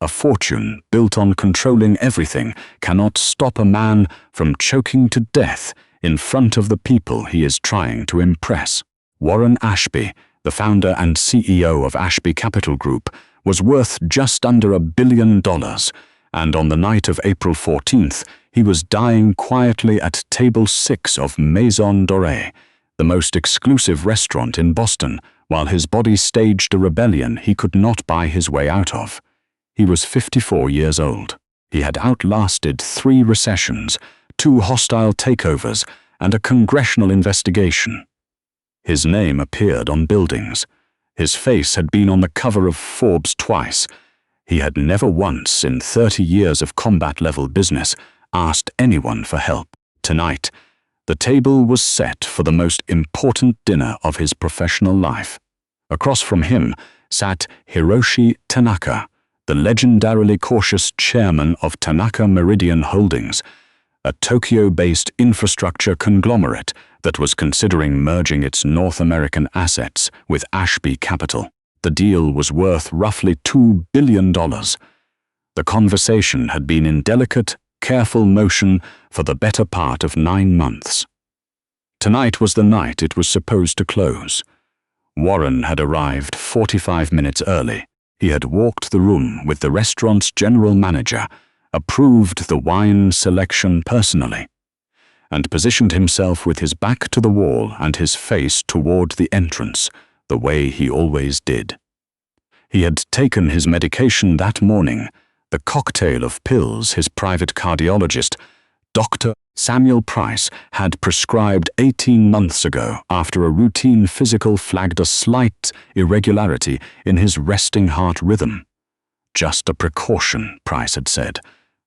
A fortune built on controlling everything cannot stop a man from choking to death in front of the people he is trying to impress. Warren Ashby, the founder and CEO of Ashby Capital Group, was worth just under $1 billion, and on the night of April 14th, he was dying quietly at Table 6 of Maison Dorée, the most exclusive restaurant in Boston, while his body staged a rebellion he could not buy his way out of. He was 54 years old. He had outlasted 3 recessions, 2 hostile takeovers, and a congressional investigation. His name appeared on buildings. His face had been on the cover of Forbes twice. He had never once, in 30 years of combat-level business, asked anyone for help. Tonight, the table was set for the most important dinner of his professional life. Across from him sat Hiroshi Tanaka, the legendarily cautious chairman of Tanaka Meridian Holdings, a Tokyo-based infrastructure conglomerate that was considering merging its North American assets with Ashby Capital. The deal was worth roughly $2 billion. The conversation had been in delicate, careful motion for the better part of 9 months. Tonight was the night it was supposed to close. Warren had arrived 45 minutes early. He had walked the room with the restaurant's general manager, approved the wine selection personally, and positioned himself with his back to the wall and his face toward the entrance, the way he always did. He had taken his medication that morning, the cocktail of pills his private cardiologist, Dr. Samuel Price, had prescribed 18 months ago after a routine physical flagged a slight irregularity in his resting heart rhythm. Just a precaution, Price had said.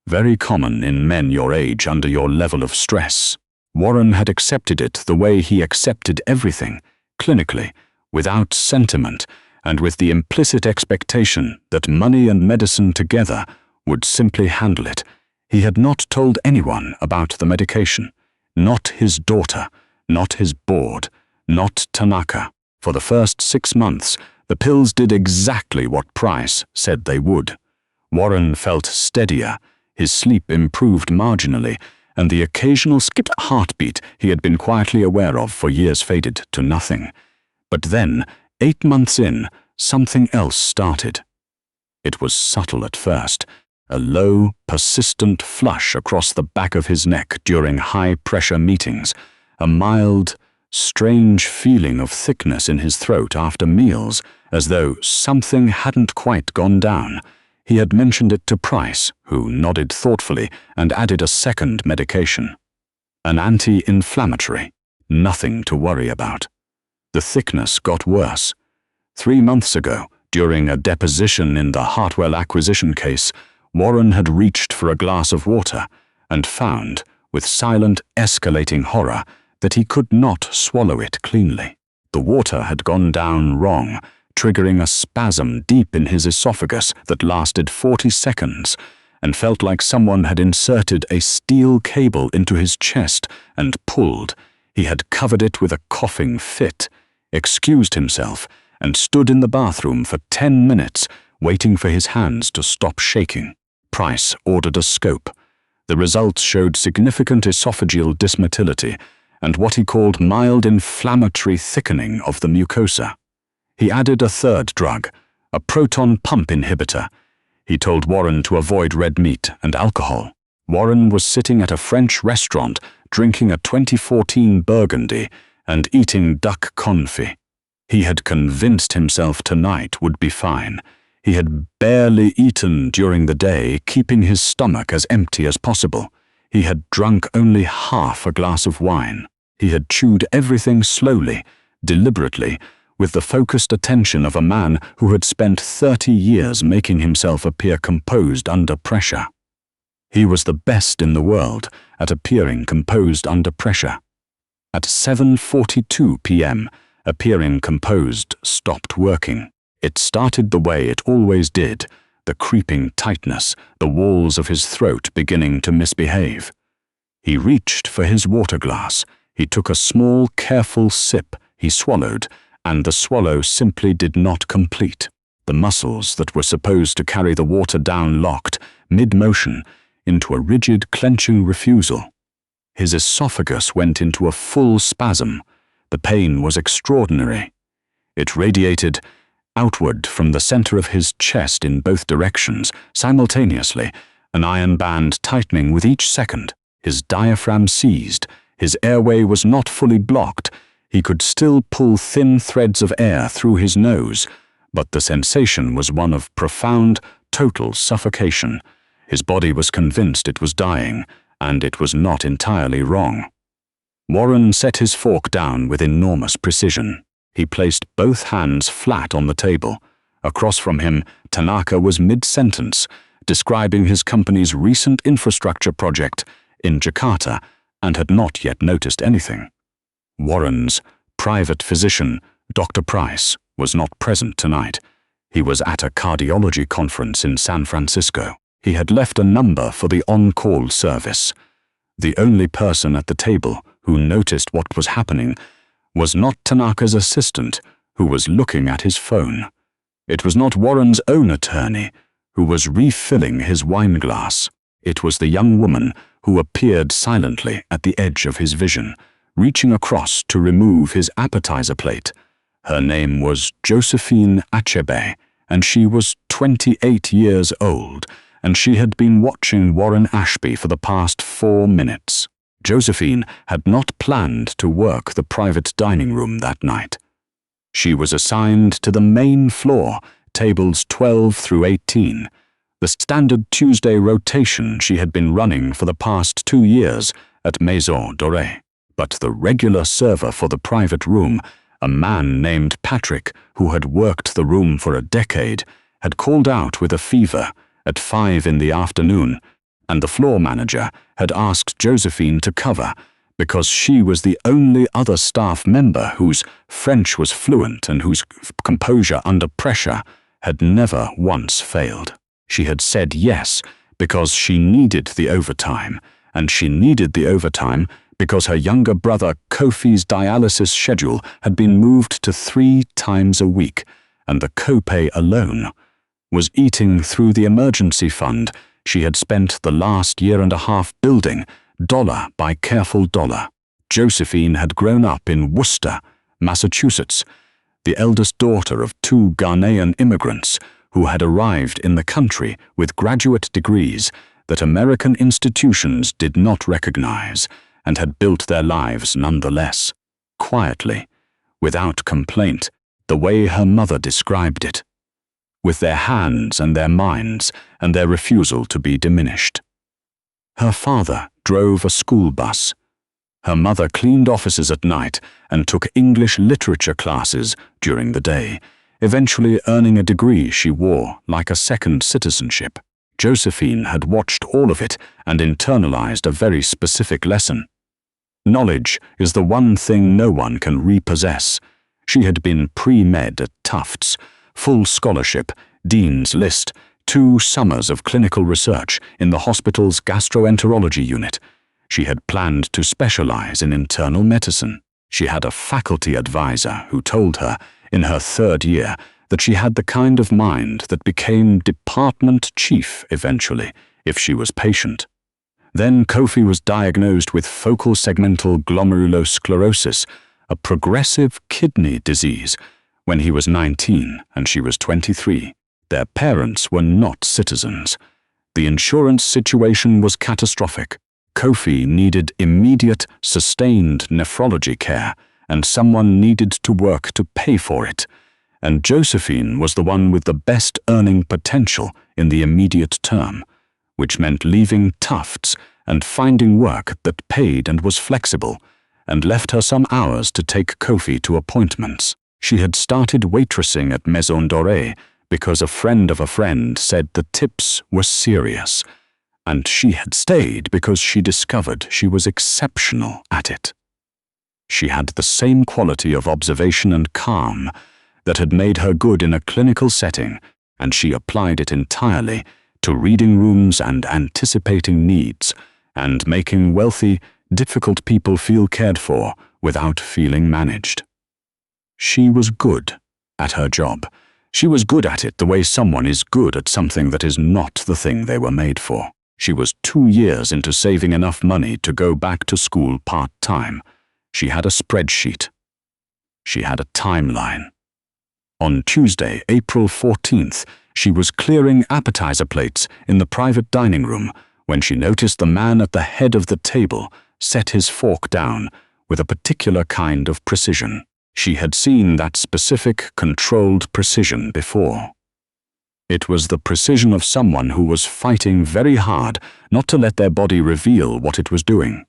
Very common in men your age under your level of stress. Warren had accepted it the way he accepted everything, clinically, without sentiment, and with the implicit expectation that money and medicine together would simply handle it. He had not told anyone about the medication, not his daughter, not his board, not Tanaka. For the first 6 months, the pills did exactly what Price said they would. Warren felt steadier, his sleep improved marginally, and the occasional skipped heartbeat he had been quietly aware of for years faded to nothing. But then, 8 months in, something else started. It was subtle at first, a low, persistent flush across the back of his neck during high-pressure meetings, a mild, strange feeling of thickness in his throat after meals, as though something hadn't quite gone down. He had mentioned it to Price, who nodded thoughtfully and added a second medication. An anti-inflammatory. Nothing to worry about. The thickness got worse. 3 months ago, during a deposition in the Hartwell acquisition case, Warren had reached for a glass of water and found, with silent, escalating horror, that he could not swallow it cleanly. The water had gone down wrong, triggering a spasm deep in his esophagus that lasted 40 seconds and felt like someone had inserted a steel cable into his chest and pulled. He had covered it with a coughing fit, excused himself, and stood in the bathroom for 10 minutes, waiting for his hands to stop shaking. Price ordered a scope. The results showed significant esophageal dysmotility and what he called mild inflammatory thickening of the mucosa. He added a third drug, a proton pump inhibitor. He told Warren to avoid red meat and alcohol. Warren was sitting at a French restaurant drinking a 2014 Burgundy and eating duck confit. He had convinced himself tonight would be fine. He had barely eaten during the day, keeping his stomach as empty as possible. He had drunk only half a glass of wine. He had chewed everything slowly, deliberately, with the focused attention of a man who had spent 30 years making himself appear composed under pressure. He was the best in the world at appearing composed under pressure. At 7:42 p.m., appearing composed stopped working. It started the way it always did, the creeping tightness, the walls of his throat beginning to misbehave. He reached for his water glass. He took a small, careful sip. He swallowed, and the swallow simply did not complete. the muscles that were supposed to carry the water down locked, mid-motion, into a rigid, clenching refusal. His esophagus went into a full spasm. The pain was extraordinary. It radiated outward from the center of his chest in both directions, simultaneously, an iron band tightening with each second. His diaphragm seized. His airway was not fully blocked. He could still pull thin threads of air through his nose, but the sensation was one of profound, total suffocation. His body was convinced it was dying, and it was not entirely wrong. Warren set his fork down with enormous precision. He placed both hands flat on the table. Across from him, Tanaka was mid-sentence, describing his company's recent infrastructure project in Jakarta, and had not yet noticed anything. Warren's private physician, Dr. Price, was not present tonight. He was at a cardiology conference in San Francisco. He had left a number for the on-call service. The only person at the table who noticed what was happening was not Tanaka's assistant, who was looking at his phone. It was not Warren's own attorney, who was refilling his wineglass. It was the young woman who appeared silently at the edge of his vision, reaching across to remove his appetizer plate. Her name was Josephine Achebe, and she was 28 years old, and she had been watching Warren Ashby for the past 4 minutes. Josephine had not planned to work the private dining room that night. She was assigned to the main floor, tables 12 through 18, the standard Tuesday rotation she had been running for the past 2 years at Maison Dorée. But the regular server for the private room, a man named Patrick, who had worked the room for a decade, had called out with a fever at 5 in the afternoon, and the floor manager had asked Josephine to cover because she was the only other staff member whose French was fluent and whose composure under pressure had never once failed. She had said yes because she needed the overtime, and she needed the overtime because her younger brother Kofi's dialysis schedule had been moved to 3 times a week, and the copay alone was eating through the emergency fund she had spent the last year and a half building, dollar by careful dollar. Josephine had grown up in Worcester, Massachusetts, the eldest daughter of 2 Ghanaian immigrants who had arrived in the country with graduate degrees that American institutions did not recognize, and had built their lives nonetheless, quietly, without complaint, the way her mother described it, with their hands and their minds and their refusal to be diminished. Her father drove a school bus. Her mother cleaned offices at night and took English literature classes during the day, eventually earning a degree she wore like a second citizenship. Josephine had watched all of it and internalized a very specific lesson. Knowledge is the one thing no one can repossess. She had been pre-med at Tufts, full scholarship, Dean's List, 2 summers of clinical research in the hospital's gastroenterology unit. She had planned to specialize in internal medicine. She had a faculty advisor who told her, in her 3rd year, that she had the kind of mind that became department chief eventually, if she was patient. Then Kofi was diagnosed with focal segmental glomerulosclerosis, a progressive kidney disease, when he was 19 and she was 23. Their parents were not citizens. The insurance situation was catastrophic. Kofi needed immediate, sustained nephrology care, and someone needed to work to pay for it. And Josephine was the one with the best earning potential in the immediate term, which meant leaving Tufts and finding work that paid and was flexible, and left her some hours to take Kofi to appointments. She had started waitressing at Maison Dorée because a friend of a friend said the tips were serious, and she had stayed because she discovered she was exceptional at it. She had the same quality of observation and calm that had made her good in a clinical setting, and she applied it entirely to reading rooms and anticipating needs, and making wealthy, difficult people feel cared for without feeling managed. She was good at her job. She was good at it the way someone is good at something that is not the thing they were made for. She was 2 years into saving enough money to go back to school part-time. She had a spreadsheet. She had a timeline. On Tuesday, April 14th, she was clearing appetizer plates in the private dining room when she noticed the man at the head of the table set his fork down with a particular kind of precision. She had seen that specific, controlled precision before. It was the precision of someone who was fighting very hard not to let their body reveal what it was doing.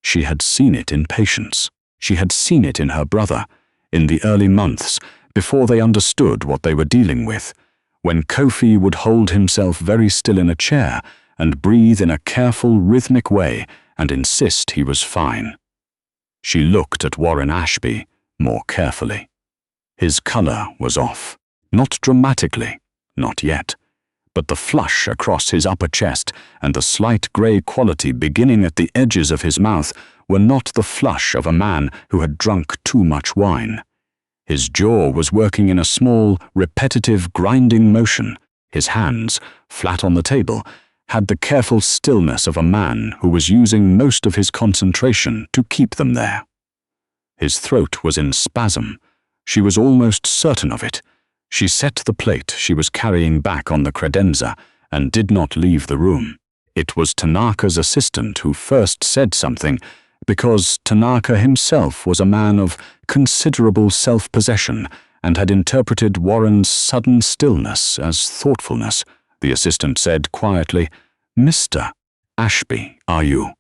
She had seen it in patients. She had seen it in her brother, in the early months, before they understood what they were dealing with, when Kofi would hold himself very still in a chair and breathe in a careful, rhythmic way and insist he was fine. She looked at Warren Ashby more carefully. His color was off, not dramatically, not yet, but the flush across his upper chest and the slight grey quality beginning at the edges of his mouth were not the flush of a man who had drunk too much wine. His jaw was working in a small, repetitive, grinding motion. His hands, flat on the table, had the careful stillness of a man who was using most of his concentration to keep them there. His throat was in spasm. She was almost certain of it. She set the plate she was carrying back on the credenza and did not leave the room. It was Tanaka's assistant who first said something, because Tanaka himself was a man of considerable self-possession and had interpreted Warren's sudden stillness as thoughtfulness. The assistant said quietly, "Mr. Ashby, are you?"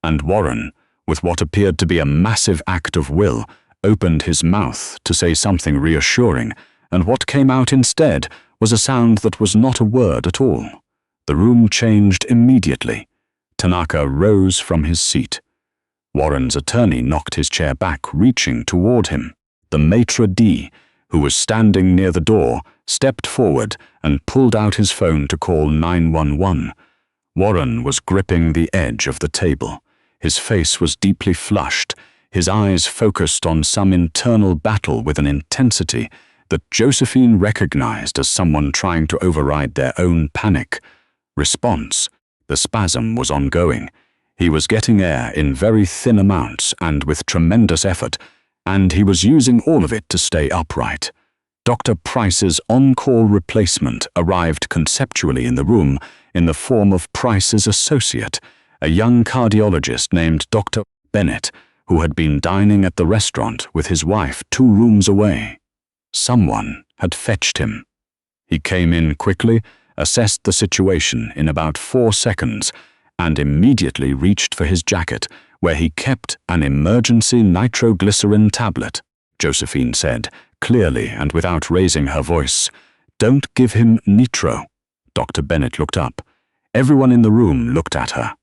And Warren, with what appeared to be a massive act of will, opened his mouth to say something reassuring, and what came out instead was a sound that was not a word at all. The room changed immediately. Tanaka rose from his seat. Warren's attorney knocked his chair back, reaching toward him. The maitre d', who was standing near the door, stepped forward and pulled out his phone to call 911. Warren was gripping the edge of the table. His face was deeply flushed, his eyes focused on some internal battle with an intensity that Josephine recognized as someone trying to override their own panic. Response. The spasm was ongoing. He was getting air in very thin amounts and with tremendous effort, and he was using all of it to stay upright. Dr. Price's on-call replacement arrived conceptually in the room in the form of Price's associate, a young cardiologist named Dr. Bennett, who had been dining at the restaurant with his wife 2 rooms away. Someone had fetched him. He came in quickly, assessed the situation in about 4 seconds, and immediately reached for his jacket, where he kept an emergency nitroglycerin tablet. Josephine said, clearly and without raising her voice, "Don't give him nitro." Dr. Bennett looked up. Everyone in the room looked at her.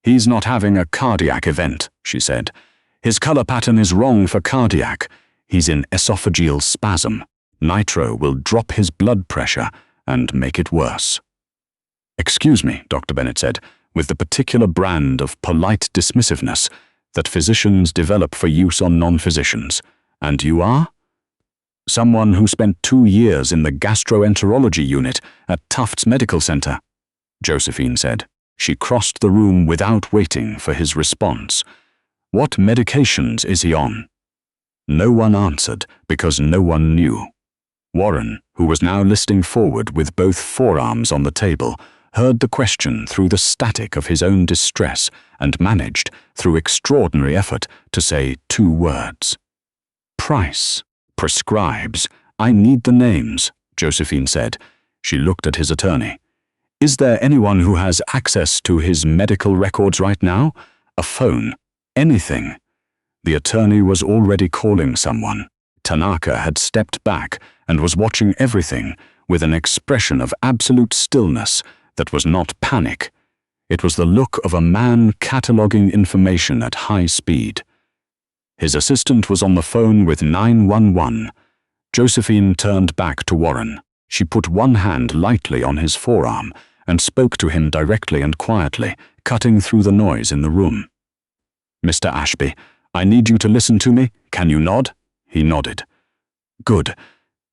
"He's not having a cardiac event," she said. "His color pattern is wrong for cardiac. He's in esophageal spasm. Nitro will drop his blood pressure and make it worse." "Excuse me," Dr. Bennett said, with the particular brand of polite dismissiveness that physicians develop for use on non-physicians. "And you are?" "Someone who spent 2 years in the gastroenterology unit at Tufts Medical Center," Josephine said. She crossed the room without waiting for his response. "What medications is he on?" No one answered because no one knew. Warren, who was now listening forward with both forearms on the table, heard the question through the static of his own distress and managed, through extraordinary effort, to say 2 words. "Price prescribes. I need the names," Josephine said. She looked at his attorney. "Is there anyone who has access to his medical records right now? A phone? Anything?" The attorney was already calling someone. Tanaka had stepped back and was watching everything with an expression of absolute stillness that was not panic. It was the look of a man cataloging information at high speed. His assistant was on the phone with 911. Josephine turned back to Warren. She put one hand lightly on his forearm and spoke to him directly and quietly, cutting through the noise in the room. "Mr. Ashby, I need you to listen to me. Can you nod?" He nodded. "Good.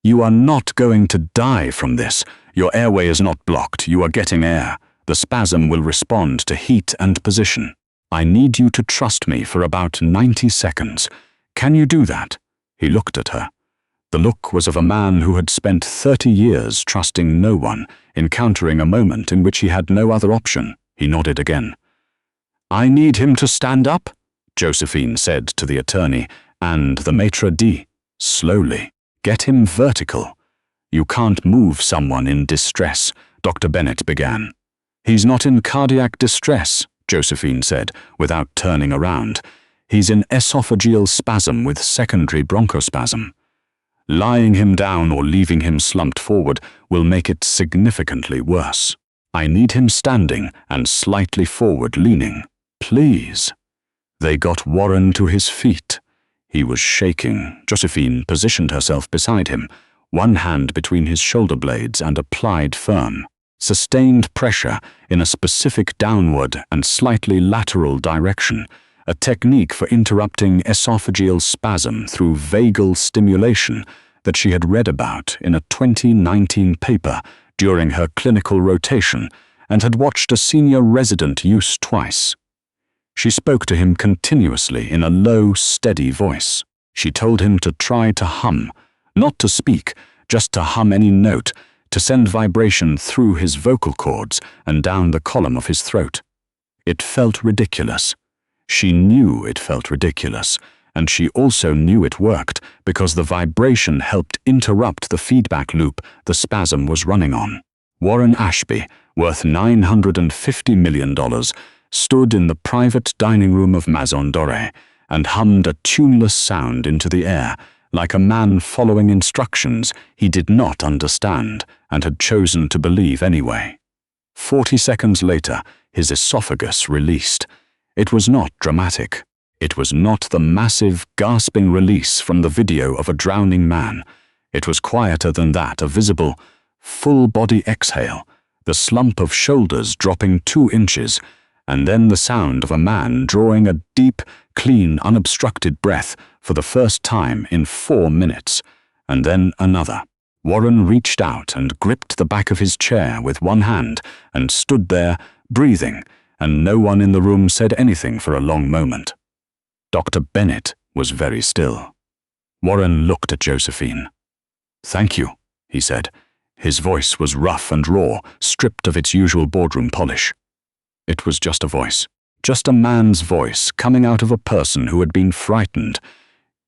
"You are not going to die from this. Your airway is not blocked. You are getting air. The spasm will respond to heat and position. I need you to trust me for about 90 seconds. Can you do that?" He looked at her. The look was of a man who had spent 30 years trusting no one, encountering a moment in which he had no other option. He nodded again. "I need him to stand up," Josephine said to the attorney, and the maitre d', slowly. "Get him vertical." "You can't move someone in distress," Dr. Bennett began. "He's not in cardiac distress," Josephine said, without turning around. "He's in esophageal spasm with secondary bronchospasm. Lying him down or leaving him slumped forward will make it significantly worse. I need him standing and slightly forward leaning. Please." They got Warren to his feet. He was shaking. Josephine positioned herself beside him, one hand between his shoulder blades and applied firm, sustained pressure in a specific downward and slightly lateral direction, a technique for interrupting esophageal spasm through vagal stimulation that she had read about in a 2019 paper during her clinical rotation and had watched a senior resident use twice. She spoke to him continuously in a low, steady voice. She told him to try to hum, not to speak, just to hum any note, to send vibration through his vocal cords and down the column of his throat. It felt ridiculous. She knew it felt ridiculous, and she also knew it worked because the vibration helped interrupt the feedback loop the spasm was running on. Warren Ashby, worth $950 million, stood in the private dining room of Maison Doré and hummed a tuneless sound into the air, like a man following instructions he did not understand and had chosen to believe anyway. 40 seconds later, his esophagus released. It was not dramatic. It was not the massive, gasping release from the video of a drowning man. It was quieter than that, a visible, full-body exhale, the slump of shoulders dropping 2 inches, and then the sound of a man drawing a deep, clean, unobstructed breath for the first time in 4 minutes, and then another. Warren reached out and gripped the back of his chair with one hand and stood there, breathing, and no one in the room said anything for a long moment. Dr. Bennett was very still. Warren looked at Josephine. "Thank you," he said. His voice was rough and raw, stripped of its usual boardroom polish. It was just a voice, just a man's voice coming out of a person who had been frightened.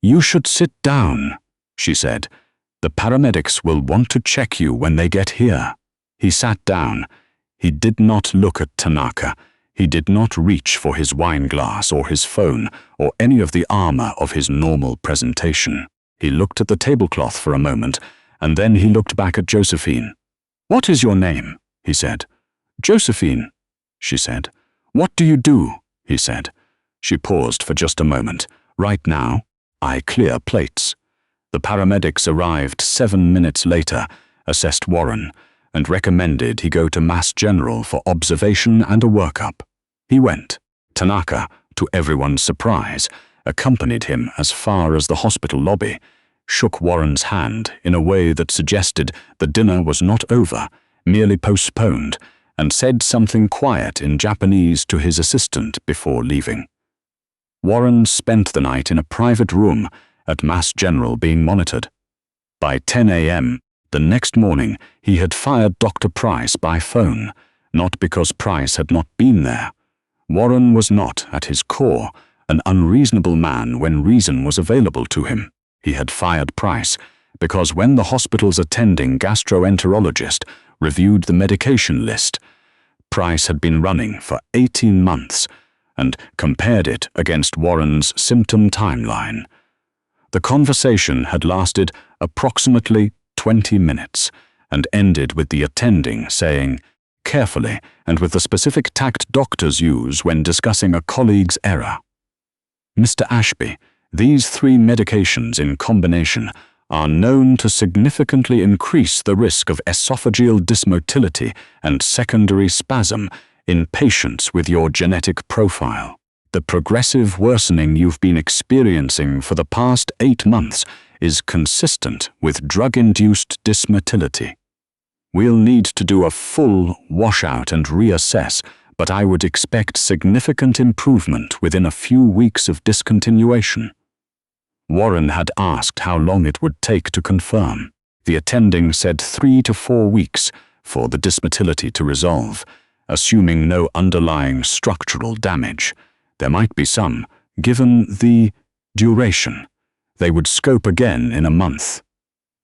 "You should sit down," she said. "The paramedics will want to check you when they get here." He sat down. He did not look at Tanaka. He did not reach for his wine glass or his phone or any of the armor of his normal presentation. He looked at the tablecloth for a moment, and then he looked back at Josephine. "What is your name?" he said. "Josephine," she said. "What do you do?" he said. She paused for just a moment. "Right now, I clear plates." The paramedics arrived 7 minutes later, assessed Warren, and recommended he go to Mass General for observation and a workup. He went. Tanaka, to everyone's surprise, accompanied him as far as the hospital lobby, shook Warren's hand in a way that suggested the dinner was not over, merely postponed, and said something quiet in Japanese to his assistant before leaving. Warren spent the night in a private room at Mass General being monitored. By 10 a.m., the next morning, he had fired Dr. Price by phone, not because Price had not been there. Warren was not, at his core, an unreasonable man when reason was available to him. He had fired Price because when the hospital's attending gastroenterologist reviewed the medication list, Price had been running for 18 months and compared it against Warren's symptom timeline. The conversation had lasted approximately 20 minutes and ended with the attending saying, carefully and with the specific tact doctors use when discussing a colleague's error, "Mr. Ashby, these 3 medications in combination are known to significantly increase the risk of esophageal dysmotility and secondary spasm in patients with your genetic profile. The progressive worsening you've been experiencing for the past 8 months is consistent with drug-induced dysmotility. We'll need to do a full washout and reassess, but I would expect significant improvement within a few weeks of discontinuation. Warren had asked how long it would take to confirm. The attending said 3 to 4 weeks for the dysmotility to resolve, assuming no underlying structural damage. There might be some, given the duration. They would scope again in a month.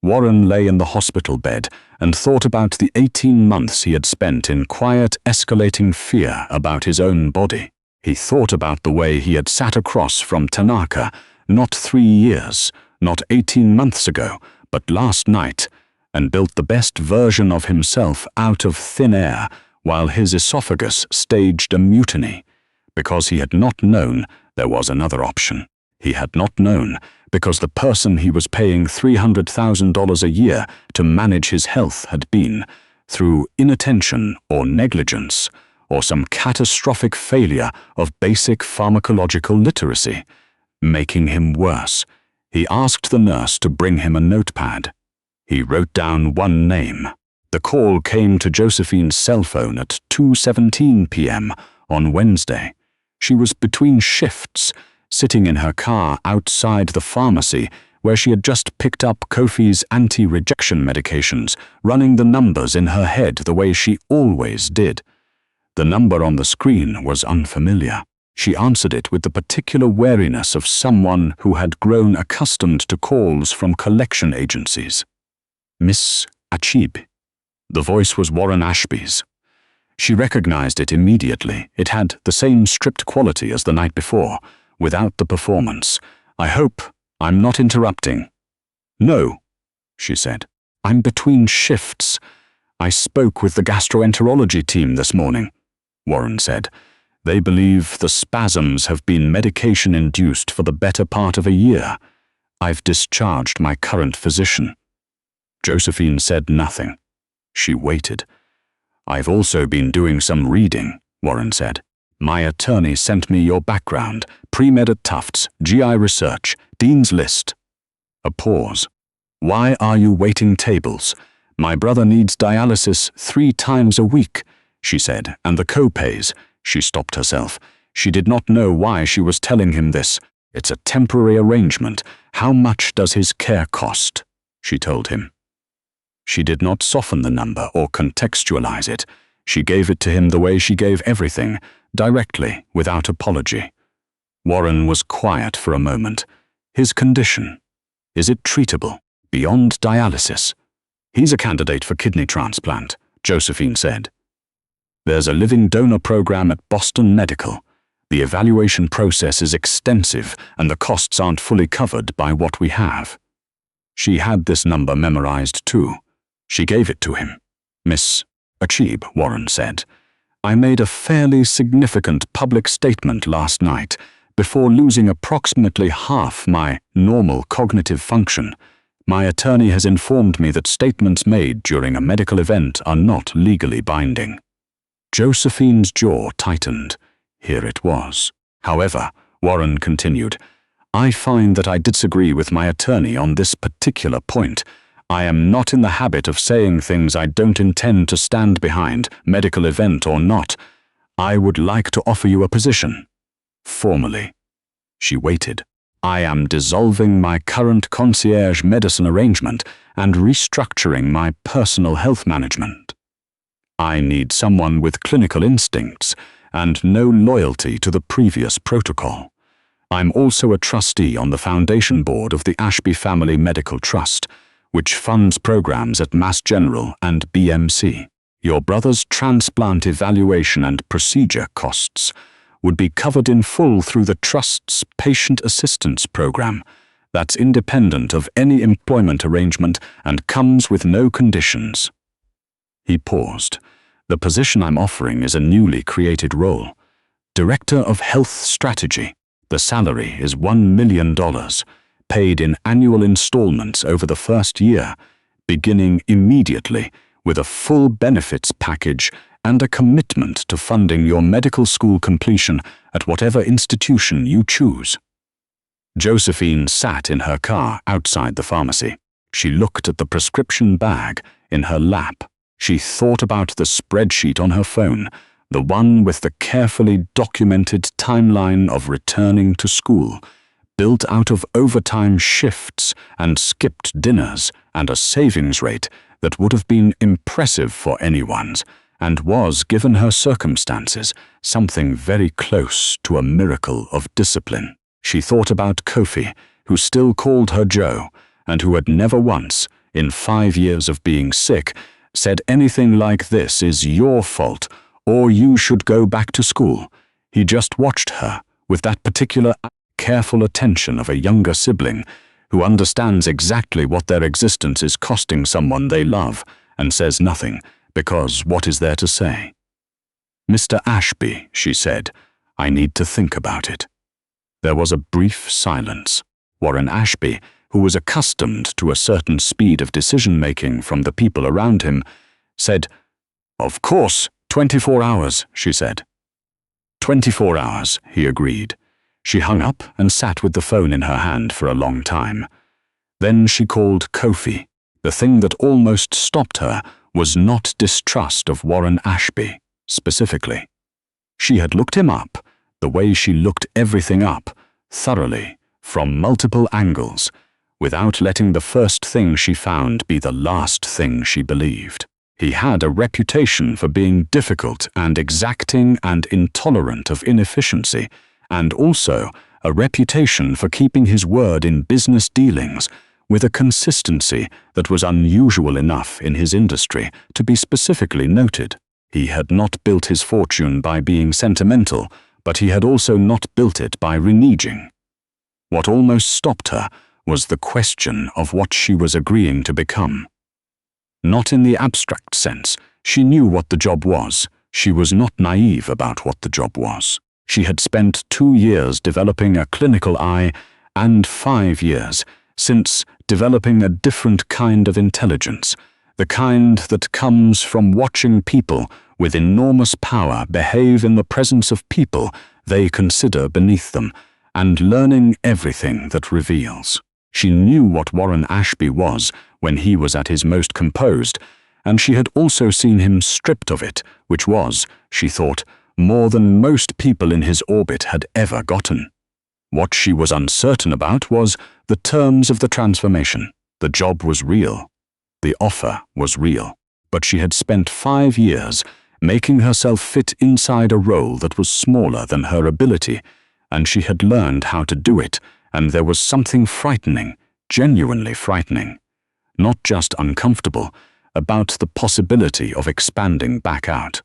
Warren lay in the hospital bed and thought about the 18 months he had spent in quiet, escalating fear about his own body. He thought about the way he had sat across from Tanaka, not 3 years, not 18 months ago, but last night, and built the best version of himself out of thin air while his esophagus staged a mutiny, because he had not known there was another option. He had not known because the person he was paying $300,000 a year to manage his health had been, through inattention or negligence, or some catastrophic failure of basic pharmacological literacy, making him worse. He asked the nurse to bring him a notepad. He wrote down one name. The call came to Josephine's cell phone at 2:17 p.m. on Wednesday. She was between shifts, sitting in her car outside the pharmacy where she had just picked up Kofi's anti-rejection medications, running the numbers in her head the way she always did. The number on the screen was unfamiliar. She answered it with the particular wariness of someone who had grown accustomed to calls from collection agencies. Miss Achebe. The voice was Warren Ashby's. She recognized it immediately. It had the same stripped quality as the night before, without the performance. I hope I'm not interrupting. No, she said. I'm between shifts. I spoke with the gastroenterology team this morning, Warren said. They believe the spasms have been medication-induced for the better part of a year. I've discharged my current physician. Josephine said nothing. She waited. I've also been doing some reading, Warren said. My attorney sent me your background, pre-med at Tufts, GI research, Dean's List. A pause. Why are you waiting tables? My brother needs dialysis 3 times a week, she said, and the co-pays. She stopped herself. She did not know why she was telling him this. It's a temporary arrangement. How much does his care cost? She told him. She did not soften the number or contextualize it. She gave it to him the way she gave everything, directly, without apology. Warren was quiet for a moment. His condition. Is it treatable? Beyond dialysis? He's a candidate for kidney transplant, Josephine said. There's a living donor program at Boston Medical. The evaluation process is extensive and the costs aren't fully covered by what we have. She had this number memorized too. She gave it to him. Miss Achebe, Warren said. I made a fairly significant public statement last night before losing approximately half my normal cognitive function. My attorney has informed me that statements made during a medical event are not legally binding. Josephine's jaw tightened. Here it was. However, Warren continued, I find that I disagree with my attorney on this particular point. I am not in the habit of saying things I don't intend to stand behind, medical event or not. I would like to offer you a position. Formally. She waited. I am dissolving my current concierge medicine arrangement and restructuring my personal health management. I need someone with clinical instincts and no loyalty to the previous protocol. I'm also a trustee on the foundation board of the Ashby Family Medical Trust, which funds programs at Mass General and BMC. Your brother's transplant evaluation and procedure costs would be covered in full through the Trust's Patient Assistance Program. That's independent of any employment arrangement and comes with no conditions. He paused. The position I'm offering is a newly created role. Director of Health Strategy. The salary is $1 million. Paid in annual installments over the first year, beginning immediately with a full benefits package and a commitment to funding your medical school completion at whatever institution you choose. Josephine sat in her car outside the pharmacy. She looked at the prescription bag in her lap. She thought about the spreadsheet on her phone, the one with the carefully documented timeline of returning to school, built out of overtime shifts and skipped dinners and a savings rate that would have been impressive for anyone's, and was, given her circumstances, something very close to a miracle of discipline. She thought about Kofi, who still called her Joe, and who had never once, in 5 years of being sick, said anything like "This is your fault," or "You should go back to school." He just watched her with that particular careful attention of a younger sibling who understands exactly what their existence is costing someone they love and says nothing, because what is there to say? "Mr. Ashby," she said, "I need to think about it." There was a brief silence. Warren Ashby, who was accustomed to a certain speed of decision-making from the people around him, said, "Of course, 24 hours, she said. 24 hours, he agreed. She hung up and sat with the phone in her hand for a long time. Then she called Kofi. The thing that almost stopped her was not distrust of Warren Ashby, specifically. She had looked him up, the way she looked everything up, thoroughly, from multiple angles, without letting the first thing she found be the last thing she believed. He had a reputation for being difficult and exacting and intolerant of inefficiency, and also a reputation for keeping his word in business dealings with a consistency that was unusual enough in his industry to be specifically noted. He had not built his fortune by being sentimental, but he had also not built it by reneging. What almost stopped her was the question of what she was agreeing to become. Not in the abstract sense. She knew what the job was. She was not naive about what the job was. She had spent 2 years developing a clinical eye and 5 years since developing a different kind of intelligence, the kind that comes from watching people with enormous power behave in the presence of people they consider beneath them, and learning everything that reveals. She knew what Warren Ashby was when he was at his most composed, and she had also seen him stripped of it, which was, she thought, more than most people in his orbit had ever gotten. What she was uncertain about was the terms of the transformation. The job was real. The offer was real. But she had spent 5 years making herself fit inside a role that was smaller than her ability, and she had learned how to do it, and there was something frightening, genuinely frightening, not just uncomfortable, about the possibility of expanding back out.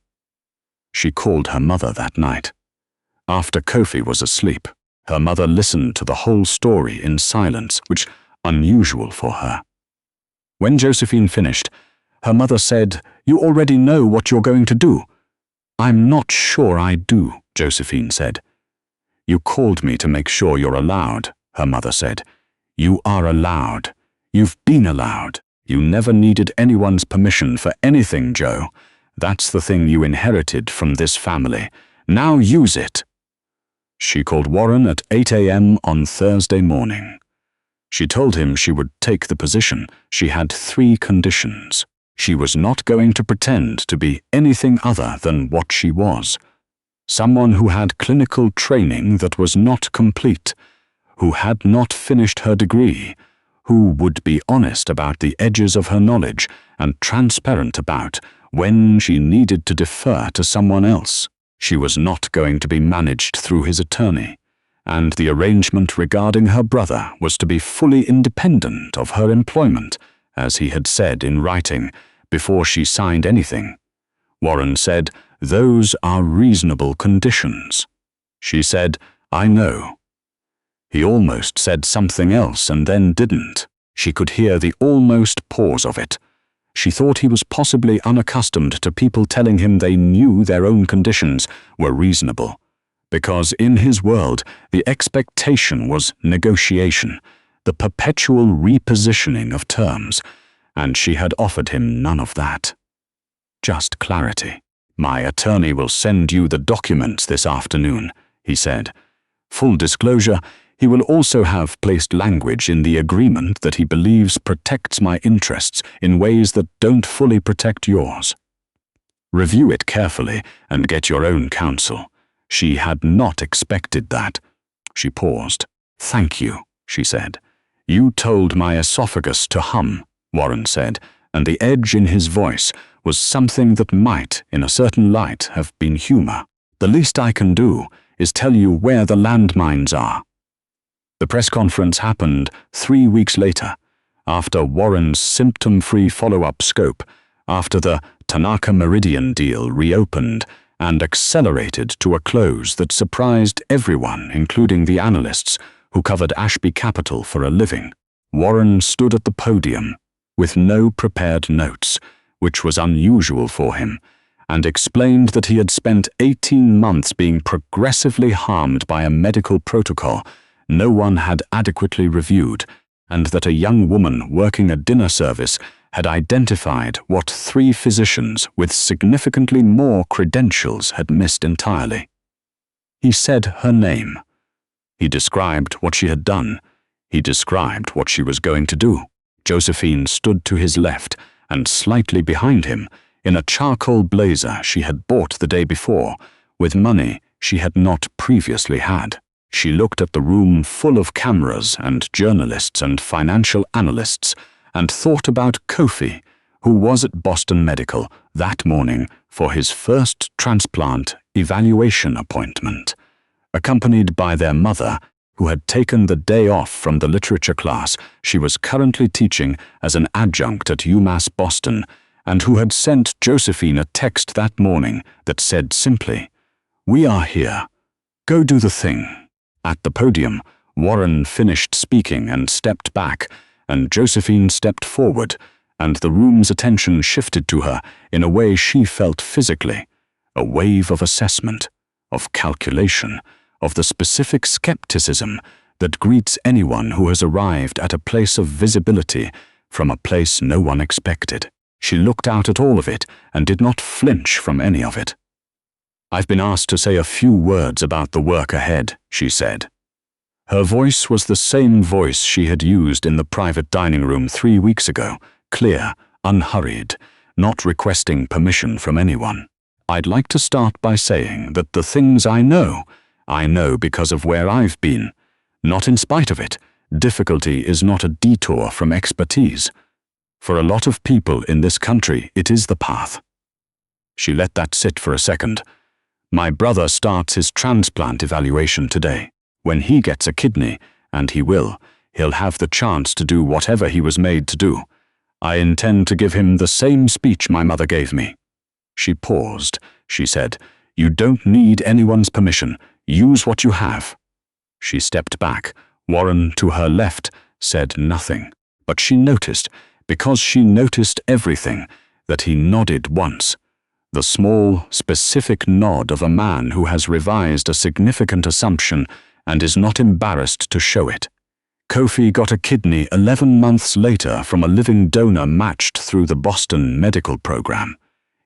She called her mother that night. After Kofi was asleep, her mother listened to the whole story in silence, which was unusual for her. When Josephine finished, her mother said, "You already know what you're going to do." "I'm not sure I do," Josephine said. "You called me to make sure you're allowed," her mother said. "You are allowed. You've been allowed. You never needed anyone's permission for anything, Joe. That's the thing you inherited from this family. Now use it." She called Warren at 8 a.m. on Thursday morning. She told him she would take the position. She had 3 conditions. She was not going to pretend to be anything other than what she was. Someone who had clinical training that was not complete, who had not finished her degree, who would be honest about the edges of her knowledge and transparent about when she needed to defer to someone else. She was not going to be managed through his attorney, and the arrangement regarding her brother was to be fully independent of her employment, as he had said in writing, before she signed anything. Warren said, "Those are reasonable conditions." She said, "I know." He almost said something else and then didn't. She could hear the almost pause of it. She thought he was possibly unaccustomed to people telling him they knew their own conditions were reasonable, because in his world the expectation was negotiation, the perpetual repositioning of terms, and she had offered him none of that. Just clarity. "My attorney will send you the documents this afternoon," he said. Full disclosure, He will also have placed language in the agreement that he believes protects my interests in ways that don't fully protect yours. Review it carefully and get your own counsel. She had not expected that. She paused. Thank you, she said. You told my esophagus to hum, Warren said, and the edge in his voice was something that might, in a certain light, have been humor. The least I can do is tell you where the landmines are. The press conference happened 3 weeks later, after Warren's symptom-free follow-up scope, after the Tanaka Meridian deal reopened and accelerated to a close that surprised everyone, including the analysts who covered Ashby Capital for a living. Warren stood at the podium with no prepared notes, which was unusual for him, and explained that he had spent 18 months being progressively harmed by a medical protocol no one had adequately reviewed, and that a young woman working a dinner service had identified what 3 physicians with significantly more credentials had missed entirely. He said her name. He described what she had done. He described what she was going to do. Josephine stood to his left and slightly behind him in a charcoal blazer she had bought the day before with money she had not previously had. She looked at the room full of cameras and journalists and financial analysts and thought about Kofi, who was at Boston Medical that morning for his first transplant evaluation appointment, accompanied by their mother, who had taken the day off from the literature class she was currently teaching as an adjunct at UMass Boston, and who had sent Josephine a text that morning that said simply, "We are here. Go do the thing." At the podium, Warren finished speaking and stepped back, and Josephine stepped forward, and the room's attention shifted to her in a way she felt physically, a wave of assessment, of calculation, of the specific skepticism that greets anyone who has arrived at a place of visibility from a place no one expected. She looked out at all of it and did not flinch from any of it. "I've been asked to say a few words about the work ahead," she said. Her voice was the same voice she had used in the private dining room 3 weeks ago, clear, unhurried, not requesting permission from anyone. "I'd like to start by saying that the things I know because of where I've been. Not in spite of it. Difficulty is not a detour from expertise. For a lot of people in this country, it is the path." She let that sit for a second. "My brother starts his transplant evaluation today. When he gets a kidney, and he will, he'll have the chance to do whatever he was made to do. I intend to give him the same speech my mother gave me." She paused. She said, "You don't need anyone's permission. Use what you have." She stepped back. Warren, to her left, said nothing. But she noticed, because she noticed everything, that he nodded once. The small, specific nod of a man who has revised a significant assumption and is not embarrassed to show it. Kofi got a kidney 11 months later from a living donor matched through the Boston Medical Program.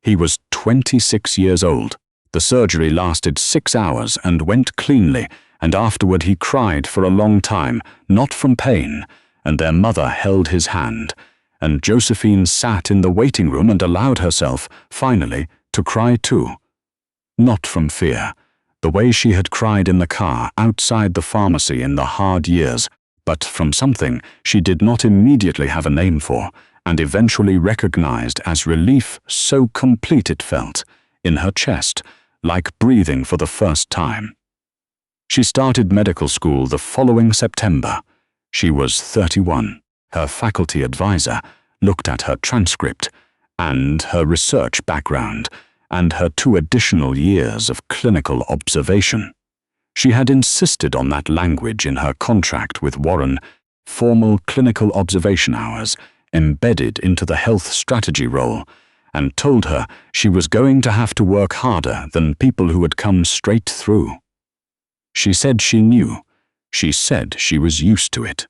He was 26 years old. The surgery lasted 6 hours and went cleanly, and afterward he cried for a long time, not from pain, and their mother held his hand, and Josephine sat in the waiting room and allowed herself, finally, to cry too. Not from fear, the way she had cried in the car outside the pharmacy in the hard years, but from something she did not immediately have a name for, and eventually recognized as relief so complete it felt, in her chest, like breathing for the first time. She started medical school the following September. She was 31. Her faculty advisor looked at her transcript and her research background and her 2 additional years of clinical observation. She had insisted on that language in her contract with Warren, formal clinical observation hours embedded into the health strategy role, and told her she was going to have to work harder than people who had come straight through. She said she knew. She said she was used to it.